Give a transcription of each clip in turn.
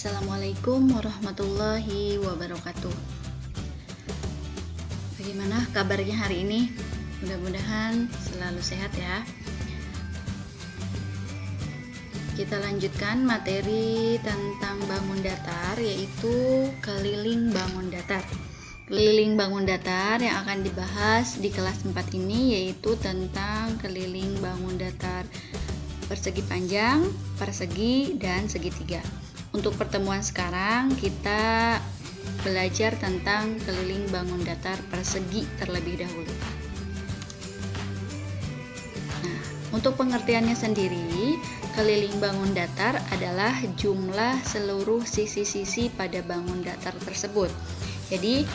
Assalamualaikum warahmatullahi wabarakatuh. Bagaimana kabarnya hari ini? Mudah-mudahan selalu sehat ya. Kita lanjutkan materi tentang bangun datar, yaitu keliling bangun datar. Keliling bangun datar yang akan dibahas di kelas 4 ini yaitu tentang keliling bangun datar persegi panjang, persegi, dan segitiga. Untuk pertemuan sekarang kita belajar tentang keliling bangun datar persegi terlebih dahulu. Nah, untuk pengertiannya sendiri, keliling bangun datar adalah jumlah seluruh sisi-sisi pada bangun datar tersebut. Jadi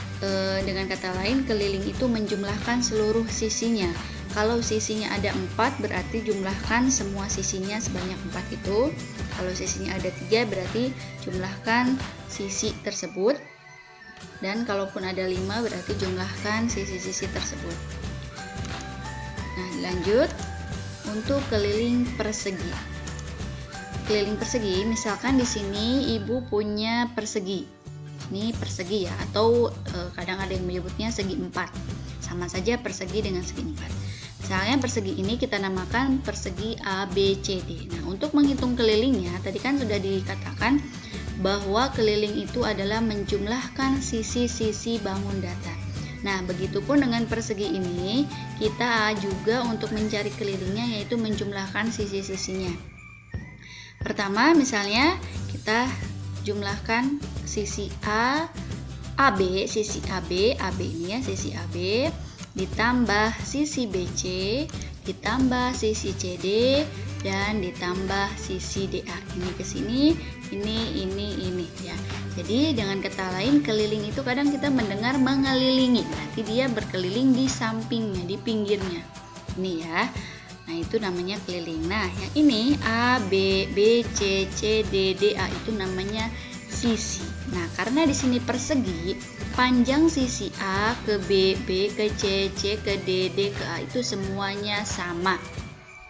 dengan kata lain, keliling itu menjumlahkan seluruh sisinya. Kalau sisinya ada 4, berarti jumlahkan semua sisinya sebanyak 4 itu. Kalau sisinya ada 3, berarti jumlahkan sisi tersebut. Dan kalaupun ada 5, berarti jumlahkan sisi-sisi tersebut. Nah, lanjut untuk keliling persegi. Keliling persegi, misalkan di sini ibu punya persegi. Ini persegi ya, atau kadang ada yang menyebutnya segi 4. Sama saja persegi dengan segi 4. Misalnya persegi ini kita namakan persegi ABCD. Nah, untuk menghitung kelilingnya, tadi kan sudah dikatakan bahwa keliling itu adalah menjumlahkan sisi-sisi bangun datar. Nah, begitupun dengan persegi ini, kita juga untuk mencari kelilingnya yaitu menjumlahkan sisi-sisinya. Pertama, misalnya kita jumlahkan sisi AB, sisi AB ini ya, sisi AB ditambah sisi BC, ditambah sisi CD, dan ditambah sisi DA. Ini ke sini, ini ya. Jadi dengan kata lain, keliling itu kadang kita mendengar mengelilingi, berarti dia berkeliling di sampingnya, di pinggirnya. Ini ya. Nah, itu namanya keliling. Nah, yang ini A, B, B, C, C, D, D, A itu namanya sisi. Nah, karena di sini persegi, panjang sisi A ke B, B ke C, C ke D, D ke A itu semuanya sama.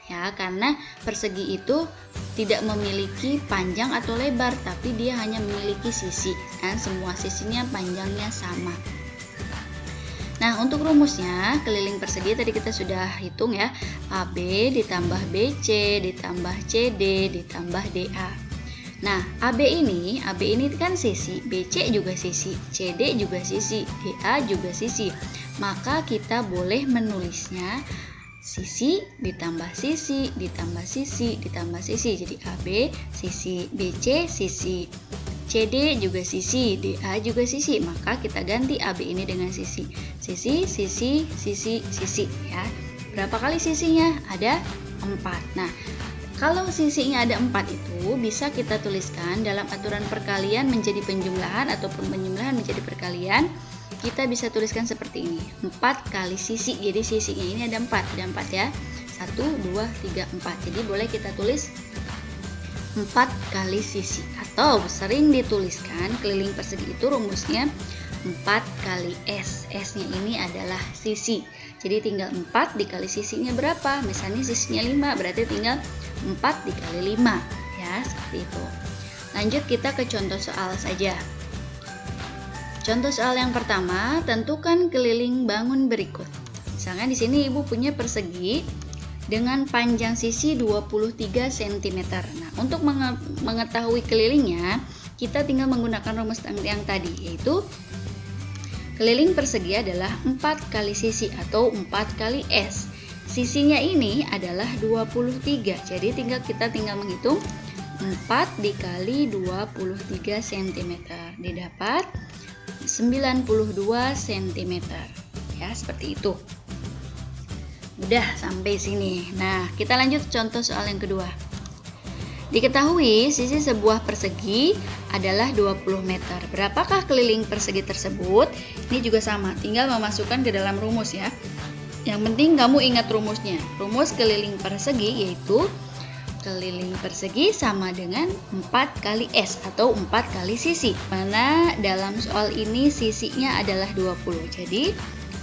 Ya, karena persegi itu tidak memiliki panjang atau lebar, tapi dia hanya memiliki sisi. Dan semua sisinya panjangnya sama. Nah, untuk rumusnya, keliling persegi tadi kita sudah hitung ya. AB ditambah BC ditambah CD ditambah DA. Nah, AB ini kan sisi, BC juga sisi, CD juga sisi, DA juga sisi. Maka kita boleh menulisnya sisi ditambah sisi ditambah sisi ditambah sisi. Jadi AB sisi, BC sisi, CD juga sisi, DA juga sisi. Maka kita ganti AB ini dengan sisi. Sisi, sisi, sisi, sisi ya. Berapa kali sisinya? Ada 4. Nah, kalau sisinya ada 4 itu bisa kita tuliskan dalam aturan perkalian menjadi penjumlahan ataupun penjumlahan menjadi perkalian. Kita bisa tuliskan seperti ini. 4 kali sisi. Jadi sisinya ini ada 4. Ada 4 ya. 1, 2, 3, 4. Jadi boleh kita tulis 4 kali sisi, atau sering dituliskan keliling persegi itu rumusnya 4 kali S. S-nya ini adalah sisi. Jadi tinggal 4 dikali sisinya berapa? Misalnya sisinya 5, berarti tinggal 4 dikali 5 ya, seperti itu. Lanjut kita ke contoh soal saja. Contoh soal yang pertama, tentukan keliling bangun berikut. Misalnya di sini ibu punya persegi dengan panjang sisi 23 cm. Nah, untuk mengetahui kelilingnya, kita tinggal menggunakan rumus yang tadi, yaitu keliling persegi adalah 4 kali sisi atau 4 kali S. Sisinya ini adalah 23. Jadi kita tinggal menghitung 4 dikali 23 cm. Didapat 92 cm. Ya, seperti itu. Udah sampai sini. Nah, kita lanjut contoh soal yang kedua. Diketahui sisi sebuah persegi adalah 20 meter. Berapakah keliling persegi tersebut? Ini juga sama, tinggal memasukkan ke dalam rumus ya. Yang penting kamu ingat rumusnya. Rumus keliling persegi yaitu keliling persegi sama dengan 4 kali S atau 4 kali sisi. Mana dalam soal ini sisinya adalah 20. Jadi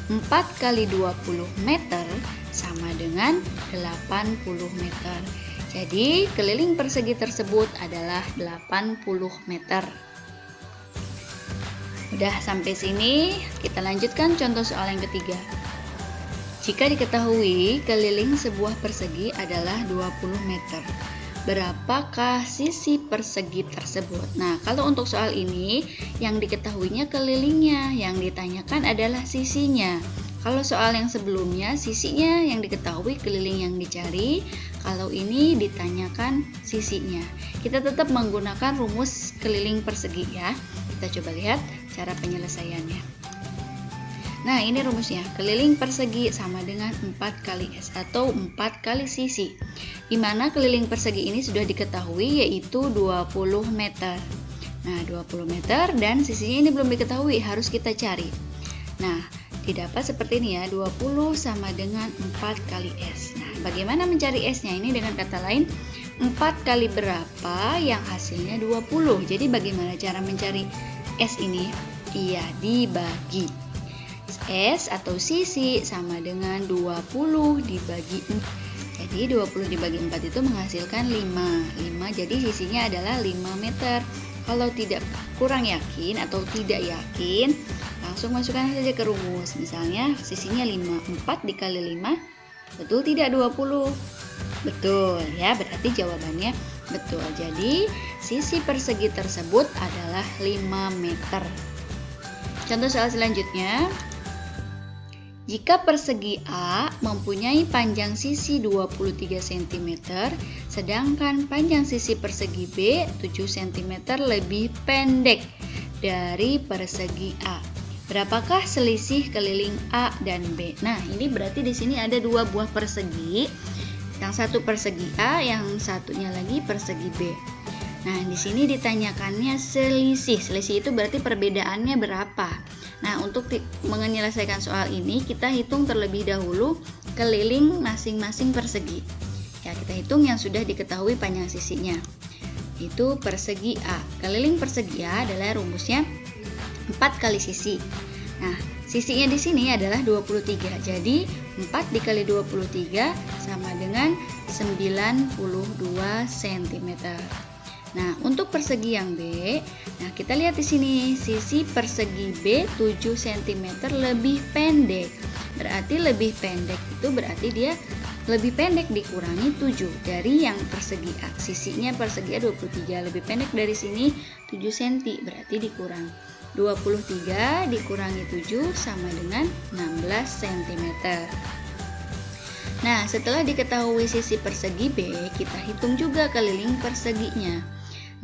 4 kali 20 meter sama dengan 80 meter. Jadi keliling persegi tersebut adalah 80 meter. Udah sampai sini, kita lanjutkan contoh soal yang ketiga. Jika diketahui keliling sebuah persegi adalah 20 meter, berapakah sisi persegi tersebut? Nah, kalau untuk soal ini, yang diketahuinya kelilingnya, yang ditanyakan adalah sisinya. Kalau soal yang sebelumnya, sisinya yang diketahui, keliling yang dicari. Kalau ini ditanyakan sisinya. Kita tetap menggunakan rumus keliling persegi ya. Kita coba lihat cara penyelesaiannya. Nah, ini rumusnya. Keliling persegi sama dengan 4 kali S atau 4 kali sisi. Di mana keliling persegi ini sudah diketahui yaitu 20 meter. Nah, 20 meter dan sisinya ini belum diketahui, harus kita cari. Nah, didapat seperti ini ya, 20 sama dengan 4 kali S. Nah, bagaimana mencari S-nya? Ini dengan kata lain, 4 kali berapa yang hasilnya 20. Jadi bagaimana cara mencari S ini? Iya, dibagi. S atau sisi sama dengan 20 dibagi 4. Jadi 20 dibagi 4 itu menghasilkan 5. Jadi sisinya adalah 5 meter. Kalau tidak kurang yakin atau tidak yakin, langsung masukkan saja ke rumus. Misalnya sisinya 5, 4 dikali 5, betul tidak 20? Betul ya, berarti jawabannya betul. Jadi sisi persegi tersebut adalah 5 meter. Contoh soal selanjutnya. Jika persegi A mempunyai panjang sisi 23 cm, sedangkan panjang sisi persegi B 7 cm lebih pendek dari persegi A, berapakah selisih keliling A dan B? Nah, ini berarti di sini ada dua buah persegi. Yang satu persegi A, yang satunya lagi persegi B. Nah, di sini ditanyakannya selisih. Selisih itu berarti perbedaannya berapa? Nah, untuk menyelesaikan soal ini, kita hitung terlebih dahulu keliling masing-masing persegi. Ya, kita hitung yang sudah diketahui panjang sisinya. Itu persegi A. Keliling persegi A adalah rumusnya 4 kali sisi. Nah, sisinya di sini adalah 23. Jadi, 4 dikali 23 sama dengan 92 cm. Nah, untuk persegi yang B, nah kita lihat di sini sisi persegi B 7 cm lebih pendek. Berarti lebih pendek itu berarti dia lebih pendek dikurangi 7 dari yang persegi A. Sisinya persegi A 23, lebih pendek dari sini 7 cm, berarti dikurang 23 dikurangi 7 sama dengan 16 cm. Nah, setelah diketahui sisi persegi B, kita hitung juga keliling perseginya.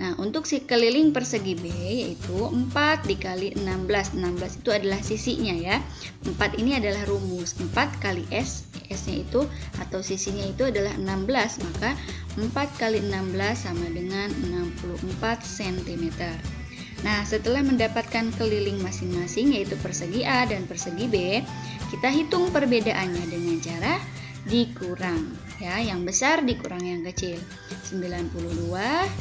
Nah, untuk si keliling persegi B yaitu 4 dikali 16. 16 itu adalah sisinya ya. 4 ini adalah rumus. 4 kali S, S-nya itu atau sisinya itu adalah 16. Maka 4 kali 16 sama dengan 64 cm. Nah, setelah mendapatkan keliling masing-masing yaitu persegi A dan persegi B, kita hitung perbedaannya dengan cara dikurang ya, yang besar dikurang yang kecil. 92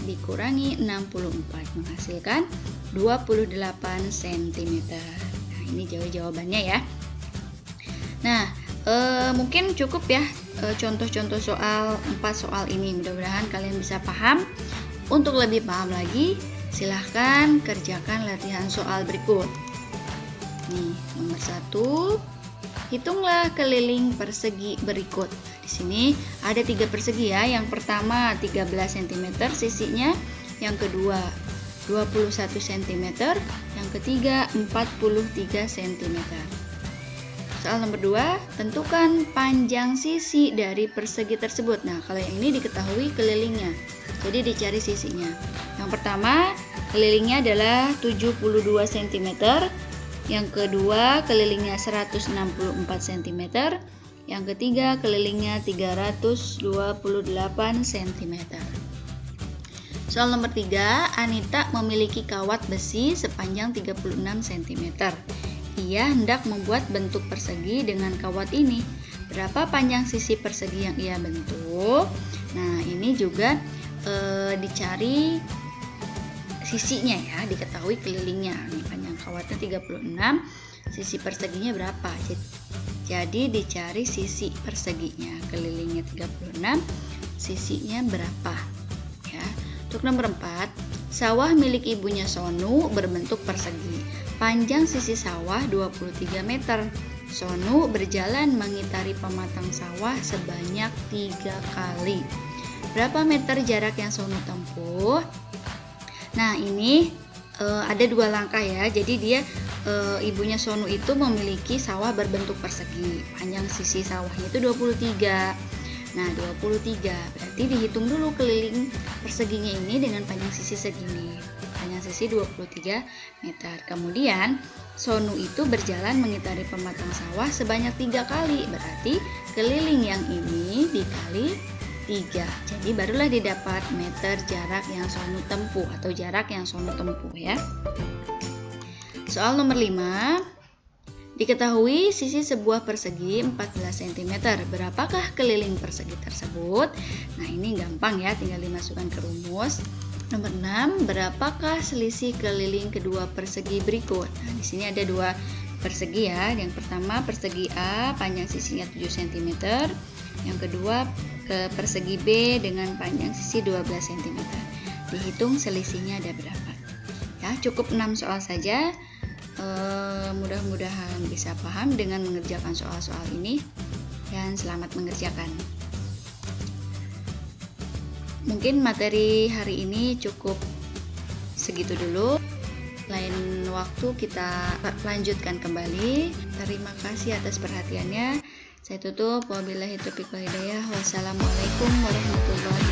dikurangi 64 menghasilkan 28 cm. Nah, ini jawabannya ya. Nah, mungkin cukup ya contoh-contoh soal 4 soal ini. Mudah-mudahan kalian bisa paham. Untuk lebih paham lagi, silahkan kerjakan latihan soal berikut. Nih, nomor 1, hitunglah keliling persegi berikut. Di sini ada 3 persegi ya. Yang pertama 13 cm sisinya, yang kedua 21 cm, yang ketiga 43 cm. Soal nomor 2, tentukan panjang sisi dari persegi tersebut. Nah, kalau yang ini diketahui kelilingnya, jadi dicari sisinya. Yang pertama kelilingnya adalah 72 cm, yang kedua kelilingnya 164 cm, yang ketiga kelilingnya 328 cm. Soal nomor 3, Anita memiliki kawat besi sepanjang 36 cm. Ia hendak membuat bentuk persegi dengan kawat ini. Berapa panjang sisi persegi yang ia bentuk? Nah, ini juga dicari sisinya ya, diketahui kelilingnya. Nih, panjang kawatnya 36, sisi perseginya berapa? Jadi dicari sisi perseginya. Kelilingnya 36, sisinya berapa. Ya. Untuk nomor 4, sawah milik ibunya Sonu berbentuk persegi. Panjang sisi sawah 23 meter. Sonu berjalan mengitari pematang sawah sebanyak 3 kali. Berapa meter jarak yang Sonu tempuh? Nah, ini ada 2 langkah ya. Jadi dia ibunya Sonu itu memiliki sawah berbentuk persegi. Panjang sisi sawahnya itu 23. Nah, 23 berarti dihitung dulu keliling perseginya ini dengan panjang sisi segini. Panjang sisi 23 meter. Kemudian Sonu itu berjalan mengitari pematang sawah sebanyak 3 kali. Berarti keliling yang ini dikali 3. Jadi barulah didapat meter jarak yang Sonu tempuh atau jarak yang Sonu tempuh ya. Soal nomor 5. Diketahui sisi sebuah persegi 14 cm. Berapakah keliling persegi tersebut? Nah, ini gampang ya, tinggal dimasukkan ke rumus. Nomor 6, berapakah selisih keliling kedua persegi berikut? Nah, di sini ada 2 persegi ya. Yang pertama persegi A panjang sisinya 7 cm. Yang kedua ke persegi B dengan panjang sisi 12 cm. Dihitung selisihnya ada berapa. Ya, cukup 6 soal saja. Mudah-mudahan bisa paham dengan mengerjakan soal-soal ini, dan selamat mengerjakan. Mungkin materi hari ini cukup segitu dulu. Lain waktu kita lanjutkan kembali. Terima kasih atas perhatiannya. Saya tutup. Wabillahi taufiq wal hidayah. Wassalamualaikum warahmatullahi wabarakatuh.